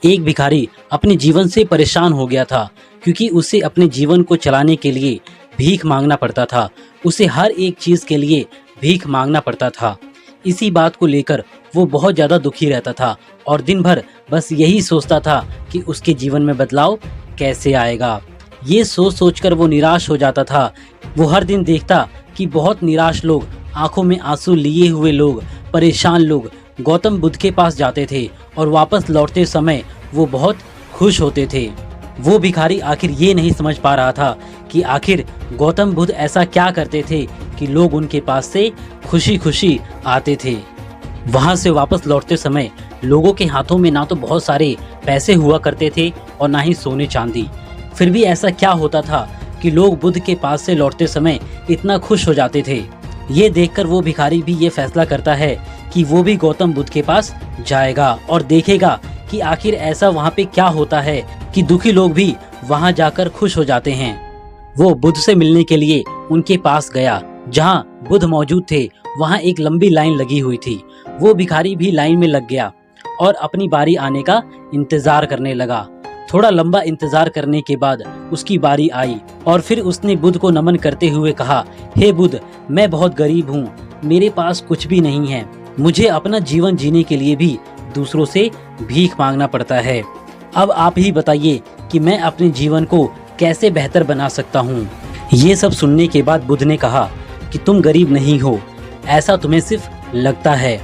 एक भिखारी अपने जीवन से परेशान हो गया था क्योंकि उसे अपने जीवन को चलाने के लिए भीख मांगना पड़ता था। उसे हर एक चीज़ के लिए भीख मांगना पड़ता था। इसी बात को लेकर वो बहुत ज़्यादा दुखी रहता था और दिन भर बस यही सोचता था कि उसके जीवन में बदलाव कैसे आएगा। ये सोच सोचकर वो निराश हो जाता था। वो हर दिन देखता कि बहुत निराश लोग, आंखों में आंसू लिए हुए लोग, परेशान लोग गौतम बुद्ध के पास जाते थे और वापस लौटते समय वो बहुत खुश होते थे। वो भिखारी आखिर ये नहीं समझ पा रहा था कि आखिर गौतम बुद्ध ऐसा क्या करते थे कि लोग उनके पास से खुशी खुशी आते थे। वहाँ से वापस लौटते समय लोगों के हाथों में ना तो बहुत सारे पैसे हुआ करते थे और ना ही सोने चांदी। फिर भी ऐसा क्या होता था कि लोग बुद्ध के पास से लौटते समय इतना खुश हो जाते थे। ये देखकर वो भिखारी भी ये फैसला करता है कि वो भी गौतम बुद्ध के पास जाएगा और देखेगा कि आखिर ऐसा वहाँ पे क्या होता है कि दुखी लोग भी वहाँ जाकर खुश हो जाते हैं। वो बुद्ध से मिलने के लिए उनके पास गया। जहाँ बुद्ध मौजूद थे वहाँ एक लंबी लाइन लगी हुई थी। वो भिखारी भी लाइन में लग गया और अपनी बारी आने का इंतजार करने लगा। थोड़ा लंबा इंतजार करने के बाद उसकी बारी आई और फिर उसने बुद्ध को नमन करते हुए कहा, हे बुद्ध, मैं बहुत गरीब हूँ, मेरे पास कुछ भी नहीं है। मुझे अपना जीवन जीने के लिए भी दूसरों से भीख मांगना पड़ता है। अब आप ही बताइए कि मैं अपने जीवन को कैसे बेहतर बना सकता हूँ। ये सब सुनने के बाद बुद्ध ने कहा कि तुम गरीब नहीं हो, ऐसा तुम्हें सिर्फ लगता है,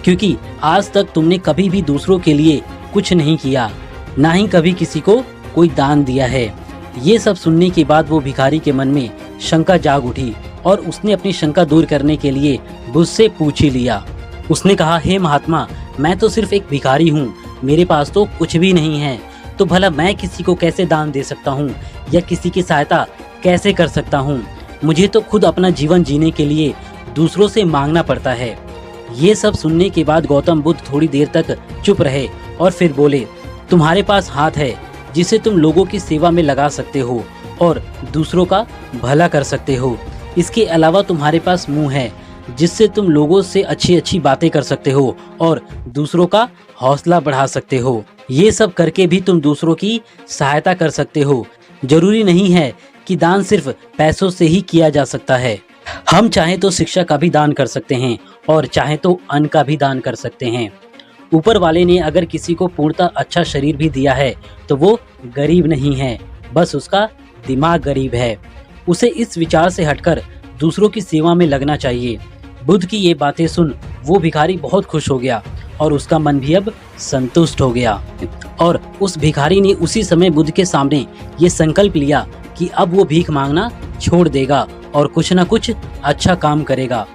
क्योंकि आज तक तुमने कभी भी दूसरों के लिए कुछ नहीं किया, ना ही कभी किसी को कोई दान दिया है। ये सब सुनने के बाद वो भिखारी के मन में शंका जाग उठी और उसने अपनी शंका दूर करने के लिए बुद्ध से पूछ ही लिया। उसने कहा, हे महात्मा, मैं तो सिर्फ एक भिखारी हूँ, मेरे पास तो कुछ भी नहीं है, तो भला मैं किसी को कैसे दान दे सकता हूँ या किसी की सहायता कैसे कर सकता हूँ। मुझे तो खुद अपना जीवन जीने के लिए दूसरों से मांगना पड़ता है। ये सब सुनने के बाद गौतम बुद्ध थोड़ी देर तक चुप रहे और फिर बोले, तुम्हारे पास हाथ है जिसे तुम लोगों की सेवा में लगा सकते हो और दूसरों का भला कर सकते हो। इसके अलावा तुम्हारे पास मुंह है जिससे तुम लोगों से अच्छी अच्छी बातें कर सकते हो और दूसरों का हौसला बढ़ा सकते हो। ये सब करके भी तुम दूसरों की सहायता कर सकते हो। जरूरी नहीं है कि दान सिर्फ पैसों से ही किया जा सकता है। हम चाहे तो शिक्षा का भी दान कर सकते हैं और चाहे तो अन्न का भी दान कर सकते हैं। ऊपर वाले ने अगर किसी को पूर्णतः अच्छा शरीर भी दिया है तो वो गरीब नहीं है, बस उसका दिमाग गरीब है। उसे इस विचार से हटकर दूसरों की सेवा में लगना चाहिए। बुद्ध की ये बातें सुन वो भिखारी बहुत खुश हो गया और उसका मन भी अब संतुष्ट हो गया और उस भिखारी ने उसी समय बुद्ध के सामने ये संकल्प लिया कि अब वो भीख मांगना छोड़ देगा और कुछ ना कुछ अच्छा काम करेगा।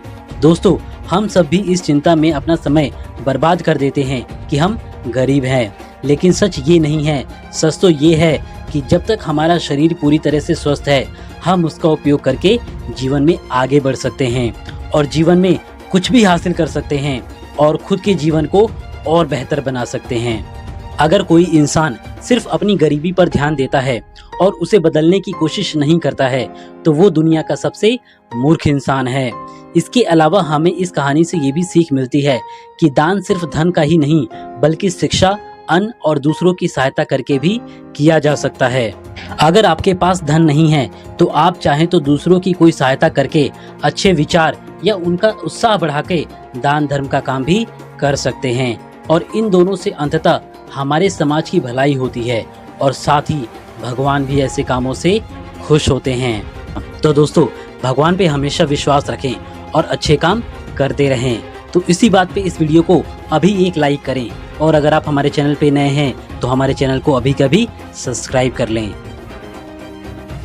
दोस्तों, हम सब भी इस चिंता में अपना समय बर्बाद कर देते हैं कि हम गरीब हैं, लेकिन सच ये नहीं है। सच तो ये है कि जब तक हमारा शरीर पूरी तरह से स्वस्थ है, हम उसका उपयोग करके जीवन में आगे बढ़ सकते हैं और जीवन में कुछ भी हासिल कर सकते हैं और खुद के जीवन को और बेहतर बना सकते हैं। अगर कोई इंसान सिर्फ अपनी गरीबी पर ध्यान देता है और उसे बदलने की कोशिश नहीं करता है तो वो दुनिया का सबसे मूर्ख इंसान है। इसके अलावा हमें इस कहानी से ये भी सीख मिलती है कि दान सिर्फ धन का ही नहीं बल्कि शिक्षा, अन्न और दूसरों की सहायता करके भी किया जा सकता है। अगर आपके पास धन नहीं है तो आप चाहें तो दूसरों की कोई सहायता करके, अच्छे विचार या उनका उत्साह बढ़ा के दान धर्म का काम भी कर सकते हैं और इन दोनों से अंततः हमारे समाज की भलाई होती है और साथ ही भगवान भी ऐसे कामों से खुश होते हैं। तो दोस्तों, भगवान पे हमेशा विश्वास रखें और अच्छे काम करते रहें। तो इसी बात पे इस वीडियो को अभी एक लाइक करें और अगर आप हमारे चैनल पे नए हैं तो हमारे चैनल को अभी कभी सब्सक्राइब कर लें।